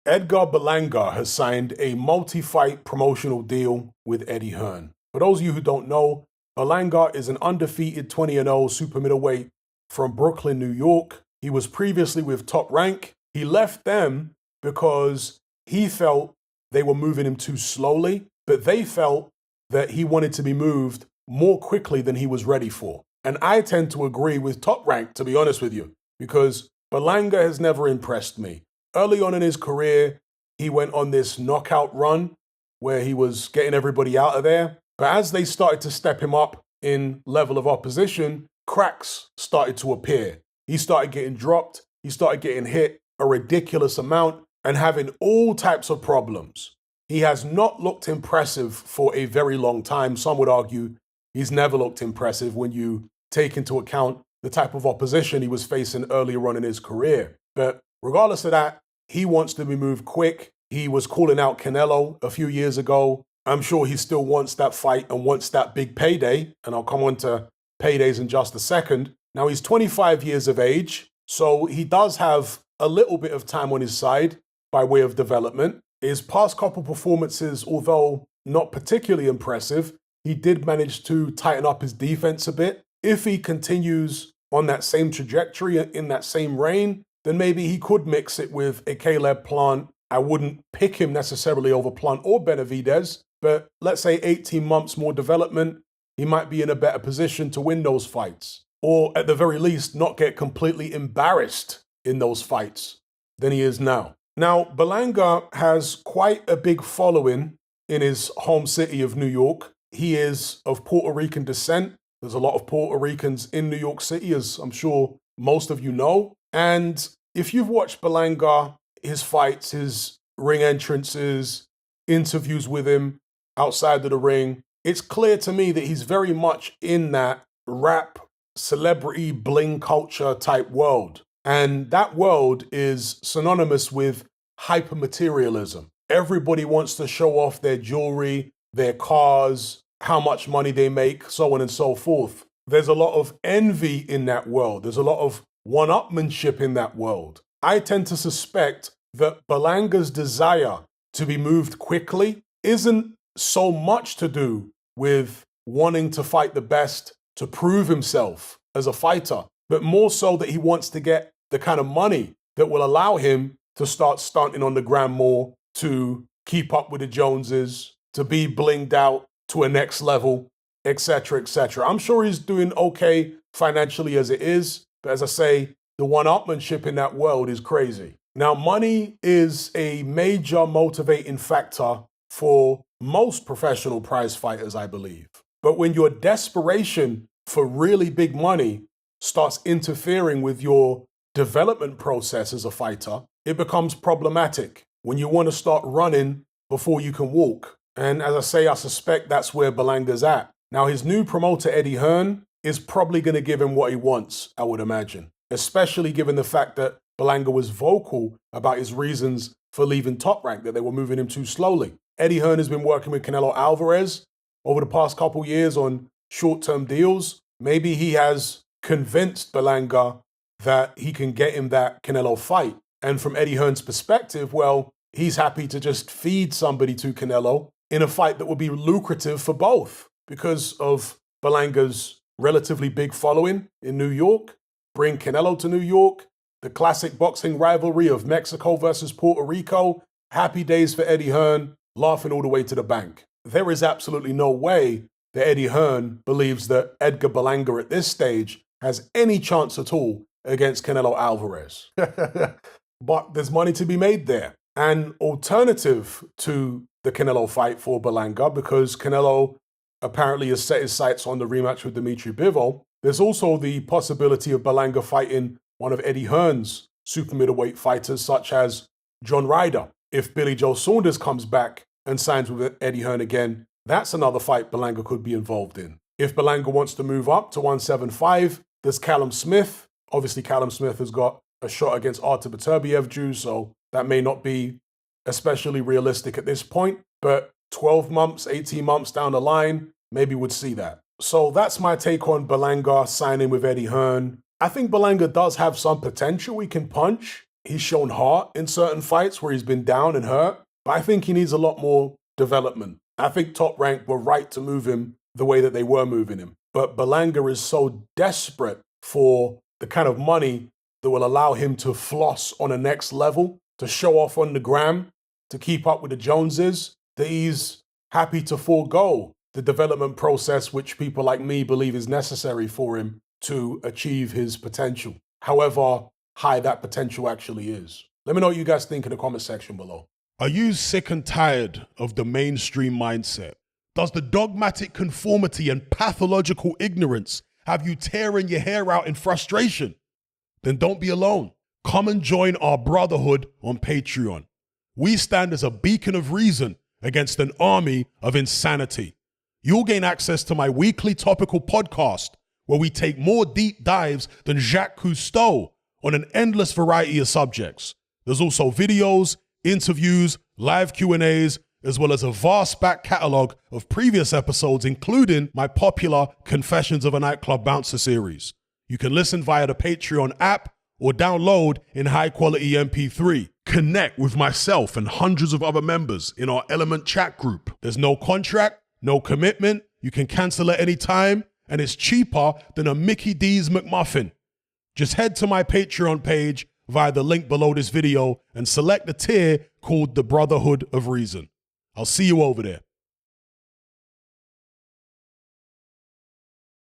Edgar Berlanga has signed a multi-fight promotional deal with Eddie Hearn. For those of you who don't know, Berlanga is an undefeated 20-0 super middleweight from Brooklyn, New York. He was previously with Top Rank. He left them because he felt they were moving him too slowly, but they felt that he wanted to be moved more quickly than he was ready for. And I tend to agree with Top Rank, to be honest with you, because Berlanga has never impressed me. Early on in his career, he went on this knockout run where he was getting everybody out of there. But as they started to step him up in level of opposition, cracks started to appear. He started getting dropped. He started getting hit a ridiculous amount and having all types of problems. He has not looked impressive for a very long time. Some would argue he's never looked impressive when you take into account the type of opposition he was facing earlier on in his career. But regardless of that, he wants to be moved quick. He was calling out Canelo a few years ago. I'm sure he still wants that fight and wants that big payday, and I'll come on to paydays in just a second. Now, he's 25 years of age, so he does have a little bit of time on his side by way of development. His past couple performances, although not particularly impressive, he did manage to tighten up his defense a bit. If he continues on that same trajectory in that same reign, then maybe he could mix it with a Caleb Plant. I wouldn't pick him necessarily over Plant or Benavidez, but let's say 18 months more development, he might be in a better position to win those fights. Or at the very least, not get completely embarrassed in those fights than he is now. Now, Berlanga has quite a big following in his home city of New York. He is of Puerto Rican descent. There's a lot of Puerto Ricans in New York City, as I'm sure most of you know. And if you've watched Berlanga, his fights, his ring entrances, interviews with him outside of the ring, it's clear to me that he's very much in that rap, celebrity, bling culture type world. And that world is synonymous with hypermaterialism. Everybody wants to show off their jewelry, their cars, how much money they make, so on and so forth. There's a lot of envy in that world. There's a lot of one-upmanship in that world. I tend to suspect that Berlanga's desire to be moved quickly isn't so much to do with wanting to fight the best to prove himself as a fighter, but more so that he wants to get the kind of money that will allow him to start stunting on the gram more, to keep up with the Joneses, to be blinged out to a next level, etc., etc. I'm sure he's doing okay financially as it is, but as I say, the one-upmanship in that world is crazy. Now, money is a major motivating factor for most professional prize fighters, I believe. But when your desperation for really big money starts interfering with your development process as a fighter, it becomes problematic when you want to start running before you can walk. And as I say, I suspect that's where Berlanga's at. Now, his new promoter, Eddie Hearn, is probably going to give him what he wants, I would imagine, especially given the fact that Berlanga was vocal about his reasons for leaving Top Rank, that they were moving him too slowly. Eddie Hearn has been working with Canelo Alvarez over the past couple years on short-term deals. Maybe he has convinced Berlanga that he can get him that Canelo fight. And from Eddie Hearn's perspective, well, he's happy to just feed somebody to Canelo in a fight that would be lucrative for both because of Berlanga's relatively big following in New York. Bring Canelo to New York, the classic boxing rivalry of Mexico versus Puerto Rico. Happy days for Eddie Hearn, laughing all the way to the bank. There is absolutely no way that Eddie Hearn believes that Edgar Berlanga at this stage has any chance at all against Canelo Alvarez. But there's money to be made there. An alternative to the Canelo fight for Berlanga, because Canelo apparently has set his sights on the rematch with Dimitri Bivol, there's also the possibility of Berlanga fighting one of Eddie Hearn's super middleweight fighters, such as John Ryder. If Billy Joe Saunders comes back and signs with Eddie Hearn again, that's another fight Berlanga could be involved in. If Berlanga wants to move up to 175, there's Callum Smith. Obviously, Callum Smith has got a shot against Artur Beterbiev due, so that may not be especially realistic at this point, but 12 months, 18 months down the line, maybe we'd see that. So that's my take on Berlanga signing with Eddie Hearn. I think Berlanga does have some potential. He can punch. He's shown heart in certain fights where he's been down and hurt, but I think he needs a lot more development. I think Top Rank were right to move him the way that they were moving him. But Berlanga is so desperate for the kind of money that will allow him to floss on a next level, to show off on the gram, to keep up with the Joneses, that he's happy to forego the development process which people like me believe is necessary for him to achieve his potential, however high that potential actually is. Let me know what you guys think in the comment section below. Are you sick and tired of the mainstream mindset? Does the dogmatic conformity and pathological ignorance have you tearing your hair out in frustration? Then don't be alone. Come and join our brotherhood on Patreon. We stand as a beacon of reason against an army of insanity. You'll gain access to my weekly topical podcast where we take more deep dives than Jacques Cousteau on an endless variety of subjects. There's also videos, interviews, live Q&As, as well as a vast back catalogue of previous episodes, including my popular Confessions of a Nightclub Bouncer series. You can listen via the Patreon app or download in high-quality MP3. Connect with myself and hundreds of other members in our Element chat group. There's no contract, no commitment, you can cancel at any time, and it's cheaper than a Mickey D's McMuffin. Just head to my Patreon page via the link below this video and select the tier called the Brotherhood of Reason. I'll see you over there.